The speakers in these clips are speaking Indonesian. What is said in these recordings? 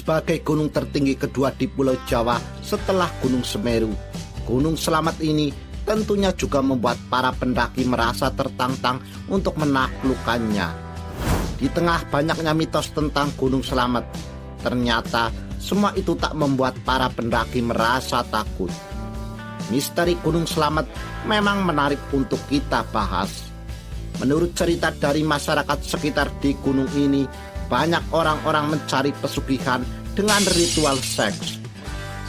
sebagai gunung tertinggi kedua di Pulau Jawa setelah Gunung Semeru. Gunung Slamet ini tentunya juga membuat para pendaki merasa tertantang untuk menaklukkannya. Di tengah banyaknya mitos tentang Gunung Slamet, ternyata semua itu tak membuat para pendaki merasa takut. Misteri Gunung Slamet memang menarik untuk kita bahas. Menurut cerita dari masyarakat sekitar di gunung ini, banyak orang-orang mencari pesugihan dengan ritual seks.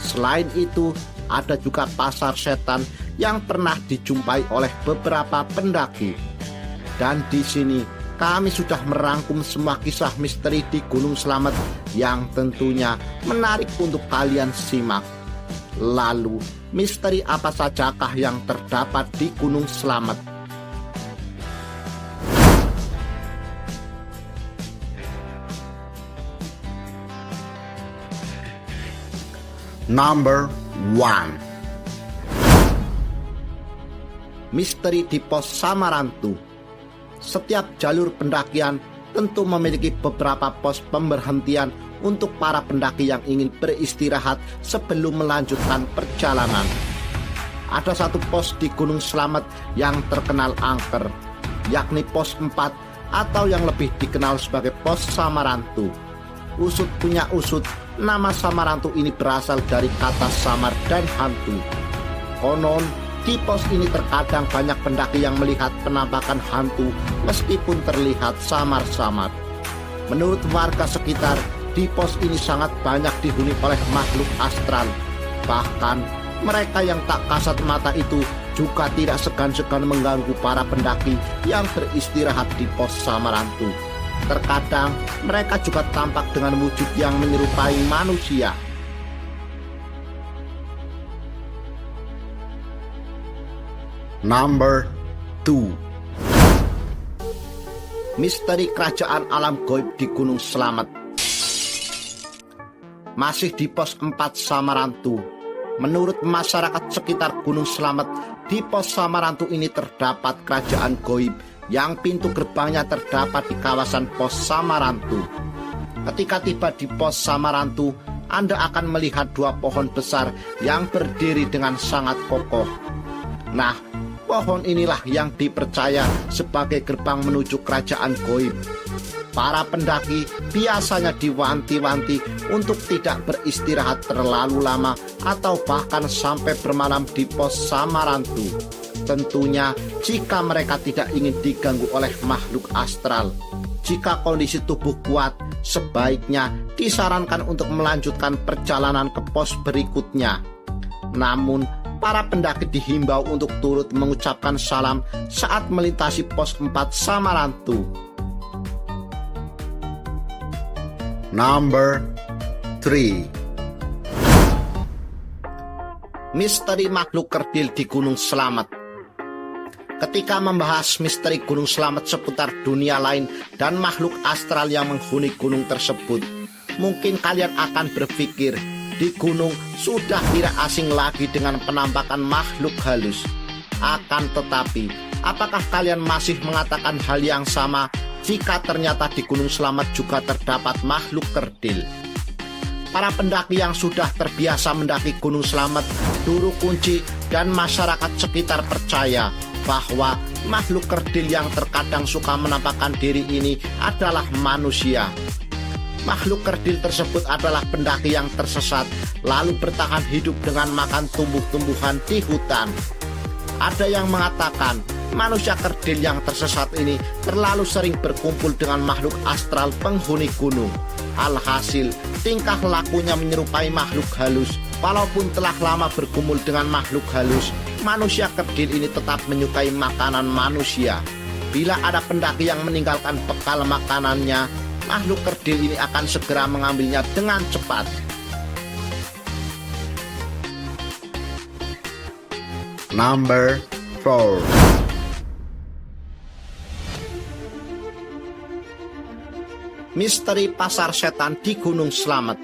Selain itu, ada juga pasar setan yang pernah dijumpai oleh beberapa pendaki. Dan di sini kami sudah merangkum semua kisah misteri di Gunung Slamet yang tentunya menarik untuk kalian simak. Lalu, misteri apa sajakah yang terdapat di Gunung Slamet? Number 1. Misteri di Pos Samarantu. Setiap jalur pendakian tentu memiliki beberapa pos pemberhentian untuk para pendaki yang ingin beristirahat sebelum melanjutkan perjalanan. Ada satu pos di Gunung Slamet yang terkenal angker, yakni pos 4 atau yang lebih dikenal sebagai Pos Samarantu. Usut punya usut, nama Samarantu ini berasal dari kata samar dan hantu. Konon, di pos ini terkadang banyak pendaki yang melihat penampakan hantu meskipun terlihat samar-samar. Menurut warga sekitar, di pos ini sangat banyak dihuni oleh makhluk astral. Bahkan, mereka yang tak kasat mata itu juga tidak segan-segan mengganggu para pendaki yang beristirahat di pos Samarantu. Terkadang mereka juga tampak dengan wujud yang menyerupai manusia. Number 2. Misteri kerajaan alam gaib di Gunung Slamet. Masih di pos 4 Samarantu. Menurut masyarakat sekitar Gunung Slamet, di pos Samarantu ini terdapat kerajaan gaib yang pintu gerbangnya terdapat di kawasan Pos Samarantu. Ketika tiba di Pos Samarantu, Anda akan melihat dua pohon besar yang berdiri dengan sangat kokoh. Nah, pohon inilah yang dipercaya sebagai gerbang menuju kerajaan gaib. Para pendaki biasanya diwanti-wanti untuk tidak beristirahat terlalu lama atau bahkan sampai bermalam di Pos Samarantu. Tentunya jika mereka tidak ingin diganggu oleh makhluk astral. Jika kondisi tubuh kuat, sebaiknya disarankan untuk melanjutkan perjalanan ke pos berikutnya. Namun, para pendaki dihimbau untuk turut mengucapkan salam saat melintasi pos 4 Samarantu. Number 3. Misteri makhluk kerdil di Gunung Slamet. Ketika membahas misteri Gunung Slamet seputar dunia lain dan makhluk astral yang menghuni gunung tersebut, mungkin kalian akan berpikir di gunung sudah tidak asing lagi dengan penampakan makhluk halus. Akan tetapi, apakah kalian masih mengatakan hal yang sama jika ternyata di Gunung Slamet juga terdapat makhluk kerdil? Para pendaki yang sudah terbiasa mendaki Gunung Slamet, Duru Kunci, dan masyarakat sekitar percaya bahwa makhluk kerdil yang terkadang suka menampakkan diri ini adalah manusia. Makhluk kerdil tersebut adalah pendaki yang tersesat lalu bertahan hidup dengan makan tumbuh-tumbuhan di hutan. Ada yang mengatakan manusia kerdil yang tersesat ini terlalu sering berkumpul dengan makhluk astral penghuni gunung. Alhasil, tingkah lakunya menyerupai makhluk halus. Walaupun telah lama bergumul dengan makhluk halus, manusia kerdil ini tetap menyukai makanan manusia. Bila ada pendaki yang meninggalkan bekal makanannya, makhluk kerdil ini akan segera mengambilnya dengan cepat. Number 4. Misteri pasar setan di Gunung Slamet.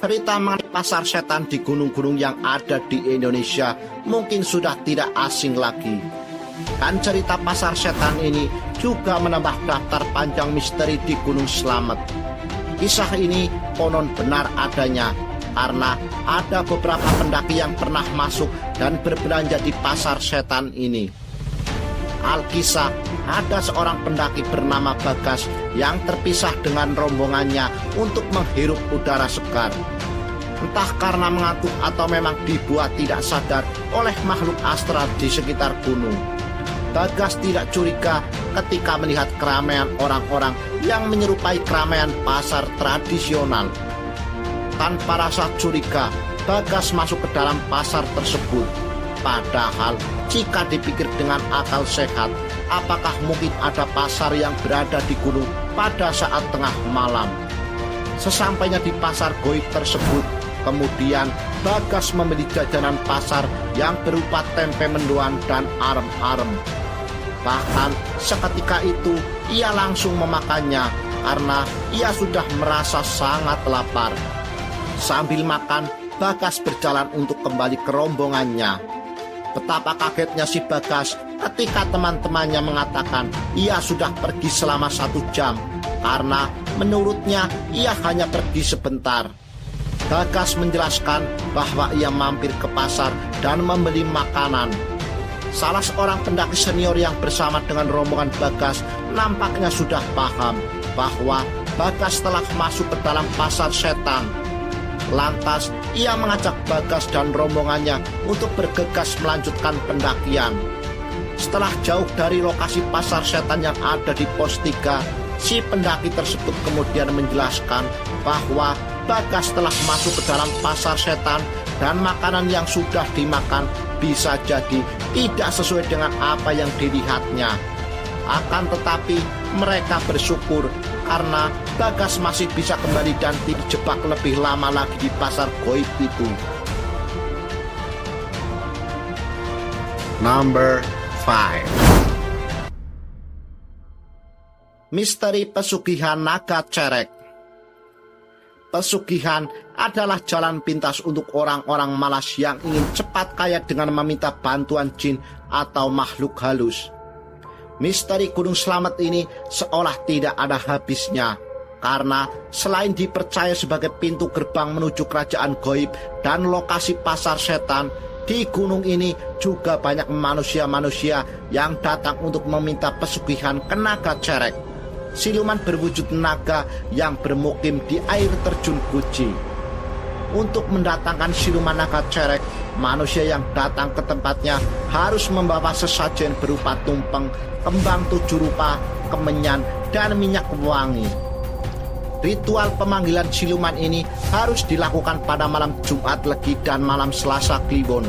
Cerita mengenai pasar setan di gunung-gunung yang ada di Indonesia mungkin sudah tidak asing lagi. Dan cerita pasar setan ini juga menambah daftar panjang misteri di Gunung Slamet. Kisah ini konon benar adanya karena ada beberapa pendaki yang pernah masuk dan berbelanja di pasar setan ini. Alkisah, ada seorang pendaki bernama Bagas yang terpisah dengan rombongannya untuk menghirup udara segar. Entah karena mengantuk atau memang dibuat tidak sadar oleh makhluk astral di sekitar gunung. Bagas tidak curiga ketika melihat keramaian orang-orang yang menyerupai keramaian pasar tradisional. Tanpa rasa curiga, Bagas masuk ke dalam pasar tersebut. Padahal jika dipikir dengan akal sehat, apakah mungkin ada pasar yang berada di gunung pada saat tengah malam? Sesampainya di pasar goib tersebut, kemudian Bagas membeli jajanan pasar yang berupa tempe mendoan dan arem-arem. Bahkan seketika itu ia langsung memakannya karena ia sudah merasa sangat lapar. Sambil makan, Bagas berjalan untuk kembali ke rombongannya. Betapa kagetnya si Bagas ketika teman-temannya mengatakan ia sudah pergi selama 1 jam, karena menurutnya ia hanya pergi sebentar. Bagas menjelaskan bahwa ia mampir ke pasar dan membeli makanan. Salah seorang pendaki senior yang bersama dengan rombongan Bagas nampaknya sudah paham bahwa Bagas telah masuk ke dalam pasar setan. Lantas ia mengajak Bagas dan rombongannya untuk bergegas melanjutkan pendakian. Setelah jauh dari lokasi pasar setan yang ada di pos 3, si pendaki tersebut kemudian menjelaskan bahwa Bagas telah masuk ke dalam pasar setan dan makanan yang sudah dimakan bisa jadi tidak sesuai dengan apa yang dilihatnya. Akan tetapi mereka bersyukur karena Bagas masih bisa kembali dan tidak dijebak lebih lama lagi di pasar goib itu. Number 5. Misteri pesugihan naga cerek. Pesugihan adalah jalan pintas untuk orang-orang malas yang ingin cepat kaya dengan meminta bantuan jin atau makhluk halus. Misteri Gunung Slamet ini seolah tidak ada habisnya, karena selain dipercaya sebagai pintu gerbang menuju kerajaan goib dan lokasi pasar setan, di gunung ini juga banyak manusia-manusia yang datang untuk meminta pesugihan ke naga cerek, siluman berwujud naga yang bermukim di air terjun Guci. Untuk mendatangkan siluman naga cerek, manusia yang datang ke tempatnya harus membawa sesajen berupa tumpeng, kembang 7 rupa, kemenyan, dan minyak wangi. Ritual pemanggilan siluman ini harus dilakukan pada malam Jumat Legi dan malam Selasa Kliwon.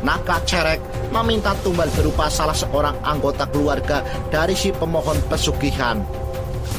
Naga cerek meminta tumbal berupa salah seorang anggota keluarga dari si pemohon pesugihan.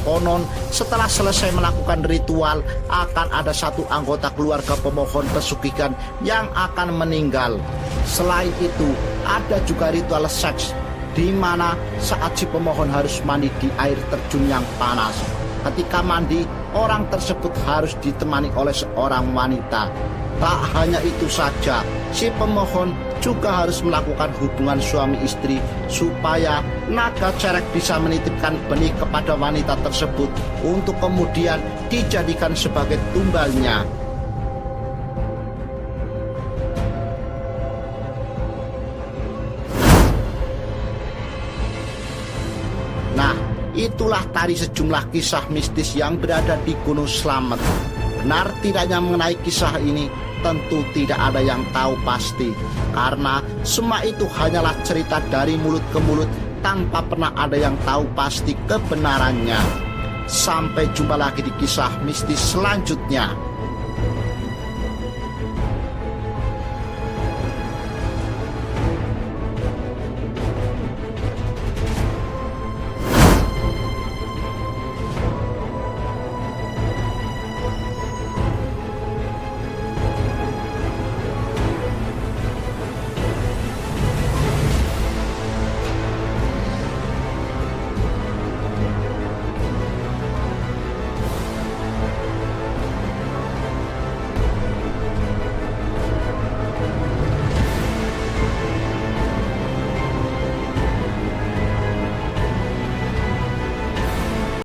Konon setelah selesai melakukan ritual akan ada satu anggota keluarga pemohon pesugihan yang akan meninggal. Selain itu ada juga ritual seks, di mana saat si pemohon harus mandi di air terjun yang panas. Ketika mandi, orang tersebut harus ditemani oleh seorang wanita. Tak hanya itu saja, si pemohon juga harus melakukan hubungan suami istri supaya naga cerek bisa menitipkan benih kepada wanita tersebut untuk kemudian dijadikan sebagai tumbalnya. Nah, itulah tadi sejumlah kisah mistis yang berada di Gunung Slamet. Benar tidaknya mengenai kisah ini tentu tidak ada yang tahu pasti, karena semua itu hanyalah cerita dari mulut ke mulut tanpa pernah ada yang tahu pasti kebenarannya. Sampai jumpa lagi di kisah mistis selanjutnya.